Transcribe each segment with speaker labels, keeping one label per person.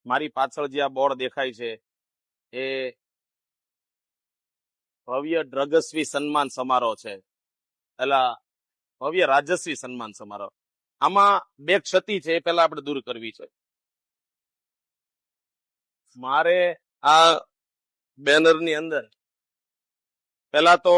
Speaker 1: મારી પાછળ જે આ બોર્ડ દેખાય છે એ ભવ્ય ડ્રગસ્વી સન્માન સમારોહ છે, એટલે ભવ્ય રાજસ્વી સન્માન સમારોહ. આમાં બે ક્ષતિ છે એ પેલા આપણે દૂર કરવી છે. મારે આ બેનરની અંદર પેલા તો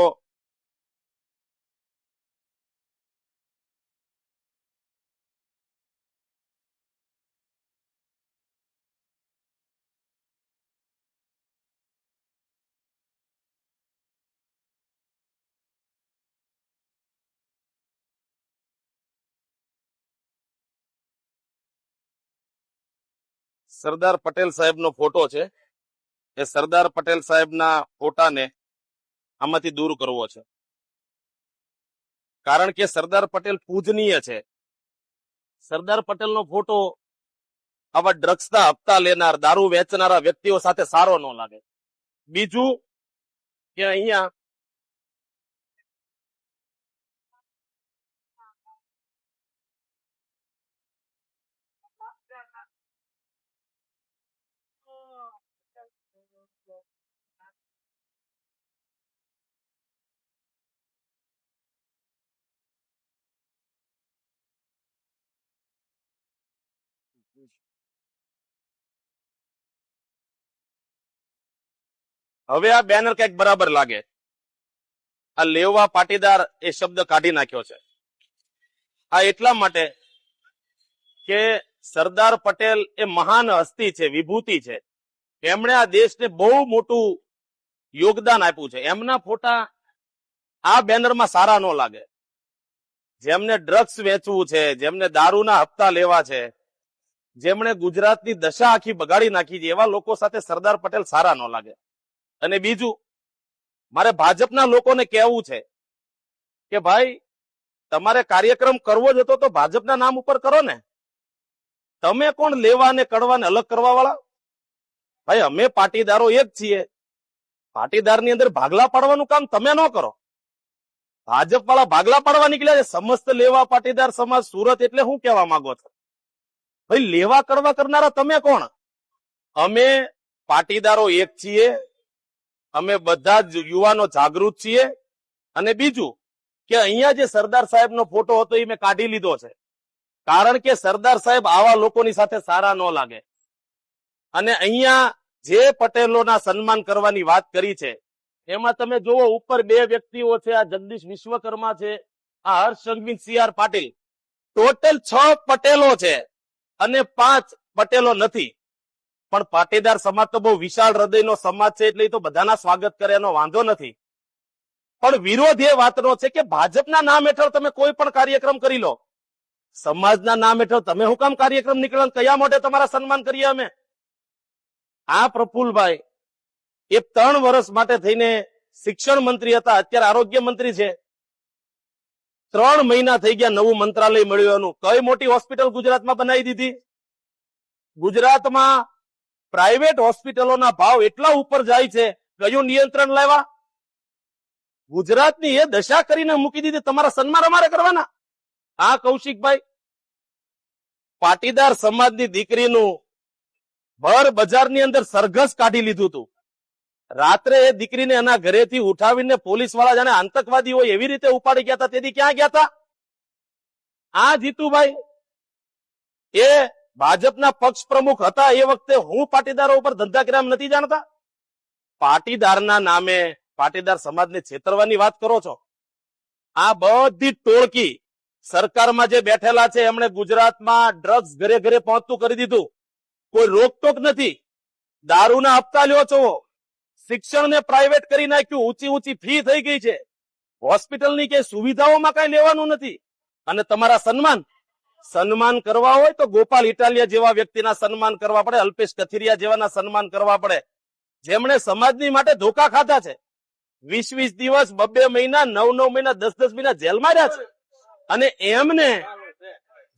Speaker 1: સરદાર પટેલ સાહેબનો ફોટો છે. એ સરદાર પટેલ સાહેબના ફોટાને આમાંથી દૂર કરવો છે, કારણ કે સરદાર પટેલ પૂજનીય છે. સરદાર પટેલનો ફોટો આવા ડ્રગ્સના હપ્તા લેનાર, દારૂ વેચનારા વ્યક્તિઓ સાથે સારો ન લાગે. બીજું કે અહીંયા હવે આ બેનર કઈક બરાબર લાગે. આ લેવા પાટીદાર એ શબ્દ કાઢી નાખ્યો છે. આ એટલા માટે કે સરદાર પટેલ એ મહાન હસ્તી છે, વિભૂતિ છે. એમણે આ દેશને બહુ મોટું યોગદાન આપ્યું છે. એમના ફોટા આ બેનરમાં સારા ન લાગે. જેમને ડ્રગ્સ વેચવું છે, જેમને દારૂના હપ્તા લેવા છે, જેમણે ગુજરાતની દશા આખી બગાડી નાખી છે, એવા લોકો સાથે સરદાર પટેલ સારા ન લાગે. અને બીજું, મારે ભાજપના લોકોને કહેવું છે કે ભાઈ, તમારે કાર્યક્રમ કરવો જ હતો તો ભાજપના નામ ઉપર કરો ને. તમે કોણ લેવા ને કડવાને અલગ કરવા વાળા? ભાઈ, અમે પાટીદારો એક છીએ. પાટીદારની અંદર ભાગલા પાડવાનું કામ તમે ન કરો. ભાજપ વાળા ભાગલા પાડવા નીકળ્યા છે. સમસ્ત લેવા પાટીદાર સમાજ સુરત એટલે શું કહેવા માંગો છો? ભાઈ, લેવા કડવા કરનારા તમે કોણ? અમે પાટીદારો એક છીએ. અમે બધા જ યુવાનો જાગૃત છીએ. અને બીજું કે અહીંયા જે સરદાર સાહેબનો ફોટો હતો એ મેં કાઢી લીધો છે, કારણ કે સરદાર સાહેબ આવા લોકોની સાથે સારા ન લાગે. અને અહીંયા જે પટેલોના સન્માન કરવાની વાત કરી છે એમાં તમે જુઓ, ઉપર બે વ્યક્તિઓ છે. આ જગદીશ વિશ્વકર્મા છે, આ હર્ષ સંઘવી CR પાટીલ. ટોટલ 6 પટેલો છે અને 5 પટેલો નથી. પણ પાટીદાર સમાજ તો બહુ વિશાળ હૃદયનો સમાજ છે, એટલે તો બધાના સ્વાગત કરે, એનો વાંધો નથી. પણ વિરોધ એ વાતનો છે કે ભાજપના નામ હેઠળ તમે કોઈ પણ કાર્યક્રમ કરી લો, સમાજના નામ હેઠળ તમે શું કામ કાર્યક્રમ નીકળો? કયા માટે તમારા સન્માન કરીએ અમે? આ પ્રફુલ્લભાઈ એ 3 વર્ષ માટે થઈને શિક્ષણ મંત્રી હતા, અત્યારે આરોગ્ય મંત્રી છે. 3 મહિના થઈ ગયા નવું મંત્રાલય મળ્યું એનું. કઈ મોટી હોસ્પિટલ ગુજરાતમાં બનાવી દીધી? ગુજરાતમાં પ્રાઇવેટ હોસ્પિટલોના ભાવ એટલા ઉપર જાય છે, કયું નિયંત્રણ લાવ્યા? ગુજરાતની એ દશા કરીને મૂકી દીધી. તમારા સન્માન અમારે કરવાના? આ કૌશિકભાઈ, પાટીદાર સમાજની દીકરીનું ભર બજારની અંદર સરઘસ કાઢી લીધું હતું. રાત્રે એ દીકરીને એના ઘરેથી ઉઠાવીને પોલીસ વાળા જાણે આતંકવાદી હોય એવી રીતે ઉપાડી ગયા હતા. તેથી ક્યાં ગયા હતા? આ જીતુભાઈ એ ભાજપના પક્ષ પ્રમુખ હતા. એ વખતે હું પાટીદારો ઉપર ધંધા કર્યા નથી જાણતા? પાટીદારના નામે પાટીદાર સમાજને છેતરવાની વાત કરો છો. આ બધી ટોળકી સરકારમાં જે બેઠેલા છે એમણે ગુજરાતમાં ડ્રગ્સ ઘરે ઘરે પહોંચતું કરી દીધું. કોઈ રોકટોક નથી. દારૂના હપ્તા લ્યો છો, શિક્ષણને પ્રાઇવેટ કરી નાખ્યું, ઊંચી ઊંચી ફી થઈ ગઈ છે, હોસ્પિટલની કે સુવિધાઓમાં કઈ લેવાનું નથી. અને તમારા સન્માન કરવા હોય તો ગોપાલ ઇટાલિયા જેવા વ્યક્તિના સન્માન કરવા પડે, અલ્પેશ કથિરિયા જેવાના સન્માન કરવા પડે, જેમણે સમાજની માટે ધોકા ખાધા છે. 20-20 દિવસ, 2-2 મહિના, 9-9 મહિના, 10-10 મહિના જેલમાં રહ્યા છે. અને એમને,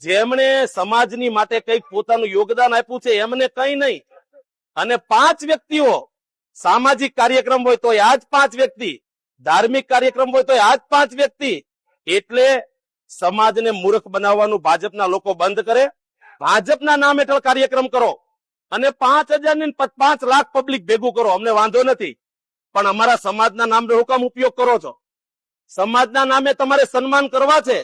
Speaker 1: જેમણે સમાજની માટે કંઈક પોતાનું યોગદાન આપ્યું છે, એમને કઈ નહીં. અને 5 વ્યક્તિઓ સામાજિક કાર્યક્રમ હોય તો આ જ 5 વ્યક્તિ, ધાર્મિક કાર્યક્રમ હોય તો આ જ 5 વ્યક્તિ. એટલે સમાજને મૂર્ખ બનાવવાનું ભાજપના લોકો બંધ કરે. ભાજપના નામ હેઠળ કાર્યક્રમ કરો. અને 5,000 ની 5 લાખ પબ્લિક ભેગું કરો, અમને વાંધો નથી, પણ અમારા સમાજના નામનો હુકમ ઉપયોગ કરો છો? સમાજના નામે તમારે સન્માન કરવા છે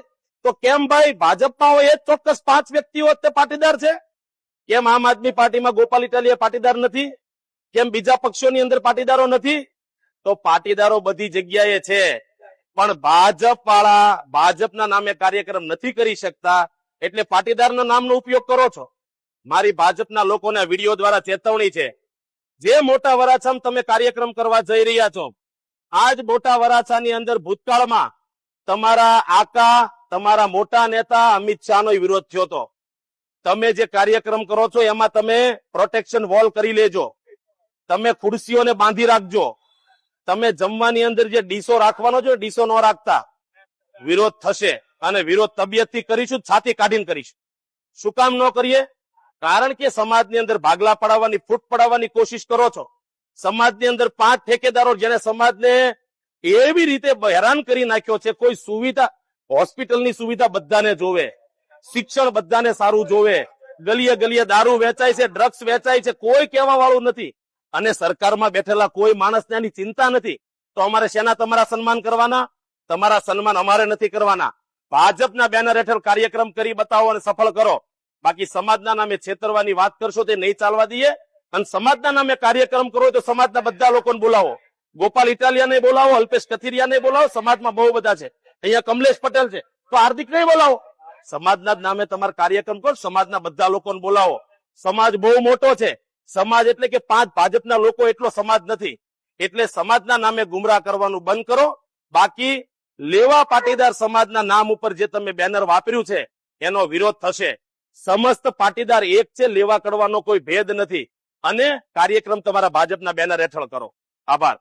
Speaker 1: તો કેમ ભાઈ ભાજપમાં હોય એ જ ચોક્કસ 5 વ્યક્તિઓ તે પાટીદાર છે? કેમ આમ આદમી પાર્ટીમાં ગોપાલ ઇટાલિયા પાટીદાર નથી? કેમ બીજા પક્ષોની અંદર પાટીદારો નથી? તો પાટીદારો બધી જગ્યાએ છે, પણ ભાજપ વાળા ભાજપના નામે કાર્યક્રમ નથી કરી શકતા, એટલે પાટીદારના નામનો ઉપયોગ કરો છો. મારી ભાજપના લોકોને વિડીયો દ્વારા ચેતવણી છે, જે મોટા વરાછામાં તમે કાર્યક્રમ કરવા જઈ રહ્યા છો, આજ મોટા વરાછાની અંદર ભૂતકાળમાં તમારા આકા, તમારા મોટા નેતા અમિત શાહનો વિરોધ થયો હતો. તમે જે કાર્યક્રમ કરો છો એમાં તમે પ્રોટેક્શન વોલ કરી લેજો, તમે ખુરશીઓને બાંધી રાખજો, તમે જમવાની અંદર જે ડીશો રાખવાનો છે ડીશો ન રાખતા. વિરોધ થશે, અને વિરોધ તબિયતથી કરીશું, છાતી કાઢીને કરીશું. શું કામ ન કરીએ? કારણ કે સમાજની અંદર ભાગલા પડાવવાની, ફૂટ પડાવવાની કોશિશ કરો છો. સમાજની અંદર 5 ઠેકેદારો જેને સમાજને એવી રીતે હેરાન કરી નાખ્યો છે. કોઈ સુવિધા, હોસ્પિટલની સુવિધા બધાને જોવે, શિક્ષણ બધાને સારું જોવે, ગલીએ ગલીએ દારૂ વેચાય છે, ડ્રગ્સ વેચાય છે, કોઈ કહેવા વાળું નથી, અને સરકારમાં બેઠેલા કોઈ માણસને આની ચિંતા નથી. તો અમારે શેના તમારા સન્માન કરવાના? તમારા સન્માન અમારે નથી કરવાના. ભાજપના બેનર હેઠળ કાર્યક્રમ કરી બતાવો અને સફળ કરો. બાકી સમાજના નામે છેતરવાની વાત કરશો તે નહીં ચાલવા દઈએ. અને સમાજના નામે કાર્યક્રમ કરો તો સમાજના બધા લોકોને બોલાવો. ગોપાલ ઇટાલિયાને બોલાવો, અલ્પેશ કથિરિયાને બોલાવો, સમાજમાં બહુ બધા છે. અહીંયા કમલેશ પટેલ છે, તો હાર્દિક નહીં બોલાવો. સમાજના નામે તમારે કાર્યક્રમ કરો, સમાજના બધા લોકોને બોલાવો. સમાજ બહુ મોટો છે. સમાજ એટલે કે 5 ભાજપના લોકો એટલો સમાજ નથી. એટલે સમાજના નામે ગુમરાહ કરવાનું બંધ કરો. બાકી લેવા પાટીદાર સમાજના નામ ઉપર જે તમે બેનર વાપર્યું છે એનો વિરોધ થશે. સમસ્ત પાટીદાર એક છે, લેવા કરવાનો કોઈ ભેદ નથી. અને કાર્યક્રમ તમારા ભાજપના બેનર હેઠળ કરો. આભાર.